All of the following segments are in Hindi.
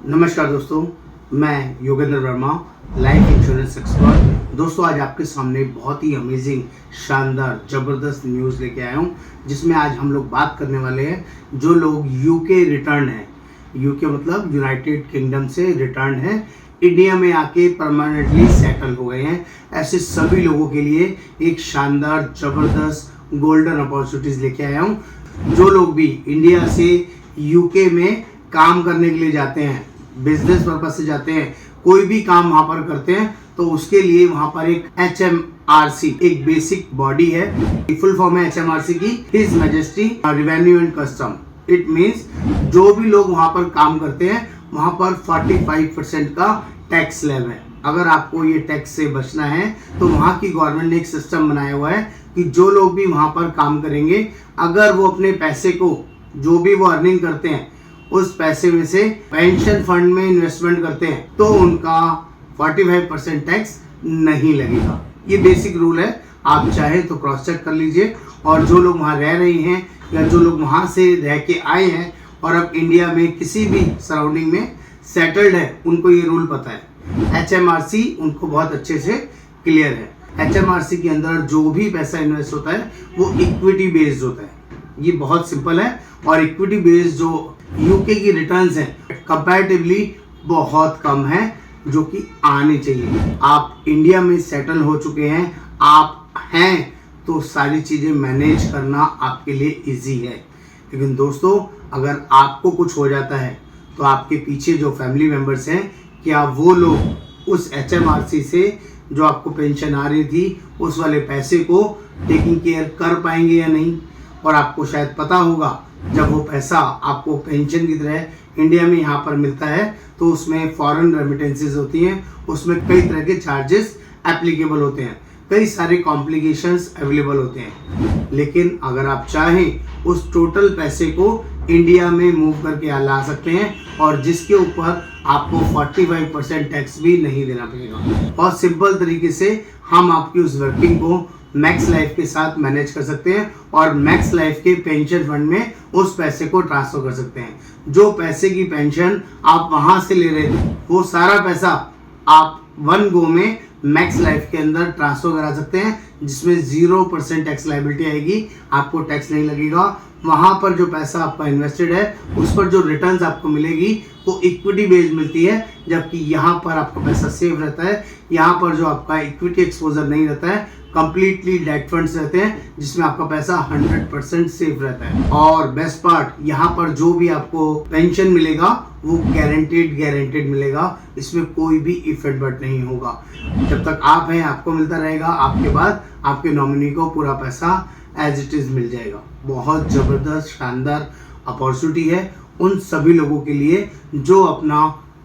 नमस्कार दोस्तों, मैं Yogendra Verma, life insurance expert. दोस्तों, आज आपके सामने बहुत ही अमेजिंग, शानदार, ज़बरदस्त न्यूज़ लेके आया हूँ, जिसमें आज हम लोग बात करने वाले हैं जो लोग यूके रिटर्न हैं। यूके मतलब यूनाइटेड किंगडम से रिटर्न है, इंडिया में आके परमानेंटली सेटल हो गए हैं। ऐसे सभी लोगों के लिए एक शानदार, ज़बरदस्त गोल्डन अपॉर्चुनिटीज़ लेके आया हूँ। जो लोग भी इंडिया से यूके में काम करने के लिए जाते हैं, बिजनेस पर्पज से जाते हैं, कोई भी काम वहाँ पर करते हैं, तो उसके लिए वहाँ पर एक HMRC एक बेसिक बॉडी है। फुल फॉर्म है HMRC की, his majesty revenue and custom. It means जो भी लोग वहाँ पर काम करते हैं वहाँ पर 45% का टैक्स स्लैब है। अगर आपको ये टैक्स से बचना है तो वहाँ की गवर्नमेंट ने एक सिस्टम बनाया हुआ है कि जो लोग भी वहाँ पर काम करेंगे, अगर वो अपने पैसे को, जो भी वो अर्निंग करते हैं, उस पैसे में से पेंशन फंड में इन्वेस्टमेंट करते हैं, तो उनका 45% टैक्स नहीं लगेगा। ये बेसिक रूल है, आप चाहे तो क्रॉस चेक कर लीजिए। और जो लोग वहाँ रह रहे हैं या जो लोग वहाँ से रह के आए हैं और अब इंडिया में किसी भी सराउंडिंग में सेटल्ड है, उनको ये रूल पता है। HMRC उनको बहुत अच्छे से क्लियर है। HMRC के अंदर जो भी पैसा इन्वेस्ट होता है वो इक्विटी बेस्ड होता है। ये बहुत सिंपल है। और इक्विटी बेस्ड जो यूके की रिटर्न्स हैं कंपैरेटिवली बहुत कम है, जो कि आने चाहिए। आप इंडिया में सेटल हो चुके हैं, आप हैं, तो सारी चीज़ें मैनेज करना आपके लिए इजी है। लेकिन दोस्तों, अगर आपको कुछ हो जाता है तो आपके पीछे जो फैमिली मेम्बर्स हैं, क्या वो लोग उस HMRC से जो आपको पेंशन आ रही थी, उस वाले पैसे को टेकिंग केयर कर पाएंगे या नहीं? और आपको शायद पता होगा, जब वो पैसा आपको पेंशन की तरह इंडिया में यहाँ पर मिलता है तो उसमें फॉरेन रेमिटेंसेस होती हैं, उसमें कई तरह के चार्जेस एप्लीकेबल होते हैं, कई सारे कॉम्प्लिकेशंस अवेलेबल होते हैं। लेकिन अगर आप चाहें उस टोटल पैसे को इंडिया में मूव करके ला सकते हैं, और जिसके ऊपर आपको 45% टैक्स भी नहीं देना पड़ेगा। बहुत सिंपल तरीके से हम आपकी उस वर्किंग को मैक्स लाइफ के साथ मैनेज कर सकते हैं और मैक्स लाइफ के पेंशन फंड में उस पैसे को ट्रांसफर कर सकते हैं। जो पैसे की पेंशन आप वहां से ले रहे थे, वो सारा पैसा आप वन गो में मैक्स लाइफ के अंदर ट्रांसफर करा सकते हैं, जिसमें 0% टैक्स लायबिलिटी आएगी, आपको टैक्स नहीं लगेगा। वहां पर जो पैसा आपका इन्वेस्टेड है, उस पर जो रिटर्न्स आपको मिलेगी वो इक्विटी बेस्ड मिलती है, जबकि यहाँ पर आपका पैसा सेफ रहता है। यहाँ पर जो आपका इक्विटी एक्सपोजर नहीं रहता है, कंप्लीटली डेट फंड्स रहते हैं, जिसमें आपका पैसा 100% सेफ रहता है। और बेस्ट पार्ट, यहाँ पर जो भी आपको पेंशन मिलेगा वो गारंटेड मिलेगा, इसमें कोई भी इफेक्ट बट नहीं होगा। जब तक आप हैं आपको मिलता रहेगा, आपके बाद आपके नॉमिनी को पूरा पैसा एज इट इज मिल जाएगा। बहुत ज़बरदस्त, शानदार अपॉर्चुनिटी है उन सभी लोगों के लिए जो अपना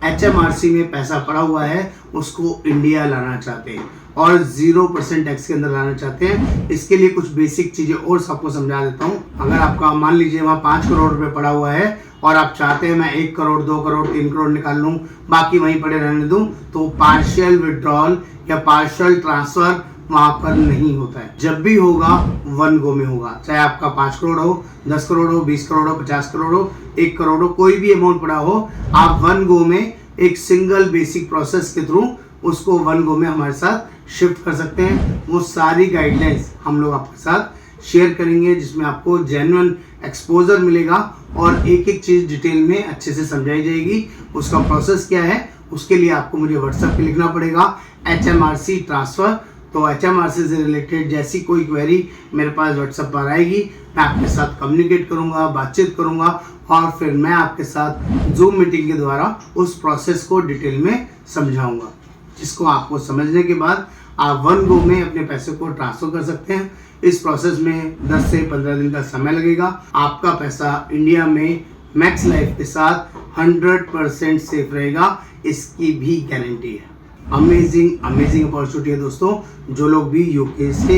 HMRC में पैसा पड़ा हुआ है उसको इंडिया लाना चाहते हैं और 0% टैक्स के अंदर लाना चाहते हैं। इसके लिए कुछ बेसिक चीज़ें और सबको समझा देता हूँ। अगर आपका मान लीजिए वहाँ 5 करोड़ रुपए पड़ा हुआ है और आप चाहते हैं मैं 1 करोड़, 2 करोड़, 3 करोड़ निकाल लूँ, बाकी वहीं पड़े रहने दूँ, तो पार्शियल विड्रॉल या पार्शियल ट्रांसफर वहाँ पर नहीं होता है। जब भी होगा वन गो में होगा, चाहे आपका 5 करोड़ हो, 10 करोड़ हो, 20 करोड़ हो, 50 करोड़ हो, 1 करोड़ हो, कोई भी अमाउंट पड़ा हो, आप वन गो में एक सिंगल बेसिक प्रोसेस के थ्रू उसको वन गो में हमारे साथ शिफ्ट कर सकते हैं। वो सारी गाइडलाइंस हम लोग आपके साथ शेयर करेंगे, जिसमें आपको जेन्युइन एक्सपोजर मिलेगा और एक एक चीज़ डिटेल में अच्छे से समझाई जाएगी। उसका प्रोसेस क्या है, उसके लिए आपको मुझे व्हाट्सएप पे लिखना पड़ेगा HMRC ट्रांसफ़र। तो HMRC से रिलेटेड जैसी कोई क्वेरी मेरे पास व्हाट्सएप पर आएगी, मैं आपके साथ कम्युनिकेट करूंगा, बातचीत करूंगा, और फिर मैं आपके साथ जूम मीटिंग के द्वारा उस प्रोसेस को डिटेल में समझाऊंगा, जिसको आपको समझने के बाद आप वन गो में अपने पैसे को ट्रांसफ़र कर सकते हैं। इस प्रोसेस में 10 से 15 दिन का समय लगेगा। आपका पैसा इंडिया में मैक्स लाइफ के साथ 100% सेफ रहेगा, इसकी भी गारंटी है। अमेजिंग अपॉर्चुनिटी है दोस्तों। जो लोग भी यूके से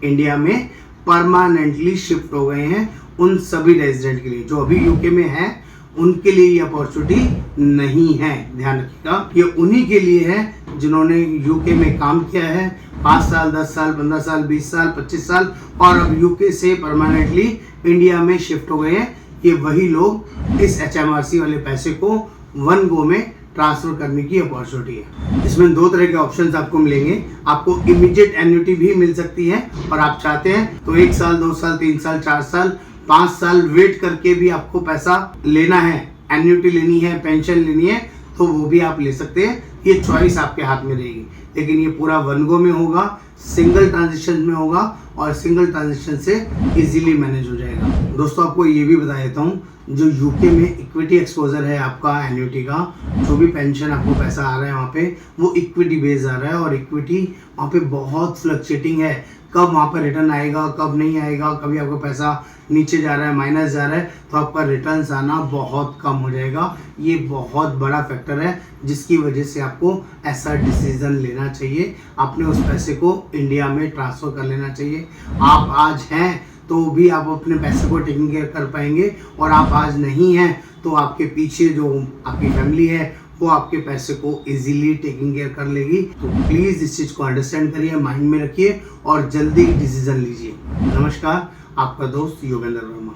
इंडिया में परमानेंटली शिफ्ट हो गए हैं, उन सभी रेजिडेंट के लिए, जो अभी यूके में हैं, उनके लिए ये अपॉर्चुनिटी नहीं है। ध्यान रखिएगा, ये उन्हीं के लिए है जिन्होंने यूके में काम किया है 5 साल, 10 साल, 15 साल, 20 साल, 25 साल, और अब यूके से परमानेंटली इंडिया में शिफ्ट हो गए हैं। ये वही लोग इस HMRC वाले पैसे को वन गो में ट्रांसफर करने की अपॉर्चुनिटी है। इसमें दो तरह के ऑप्शंस आपको मिलेंगे। आपको इमीडिएट एन्युटी भी मिल सकती है और आप चाहते हैं तो 1 साल, 2 साल, 3 साल, 4 साल, 5 साल वेट करके भी आपको पैसा लेना है, एन्युटी लेनी है, पेंशन लेनी है, तो वो भी आप ले सकते हैं। ये चॉइस आपके हाथ में रहेगी, लेकिन ये पूरा वन गो में होगा, सिंगल ट्रांजेक्शन में होगा और सिंगल ट्रांजेक्शन से इजीली मैनेज हो जाएगा। दोस्तों आपको ये भी बता देता हूँ, जो यूके में इक्विटी एक्सपोजर है आपका एन्युटी का, जो भी पेंशन आपको पैसा आ रहा है वहाँ पे वो इक्विटी बेस्ड आ रहा है और इक्विटी वहाँ पे बहुत फ्लक्चुएटिंग है। कब वहाँ पर रिटर्न आएगा, कब नहीं आएगा, कभी आपका पैसा नीचे जा रहा है, माइनस जा रहा है, तो आपका रिटर्न्स आना बहुत कम हो जाएगा। ये बहुत बड़ा फैक्टर है जिसकी वजह से आपको ऐसा डिसीजन लेना चाहिए। आपने उस पैसे को इंडिया में ट्रांसफ़र कर लेना चाहिए। आप आज हैं तो भी आप अपने पैसे को टेकिंग केयर कर पाएंगे, और आप आज नहीं हैं तो आपके पीछे जो आपकी फैमिली है वो आपके पैसे को इजीली टेकिंग केयर कर लेगी। तो प्लीज़ इस चीज़ को अंडरस्टैंड करिए, माइंड में रखिए और जल्दी डिसीजन लीजिए। नमस्कार, आपका दोस्त योगेंद्र वर्मा।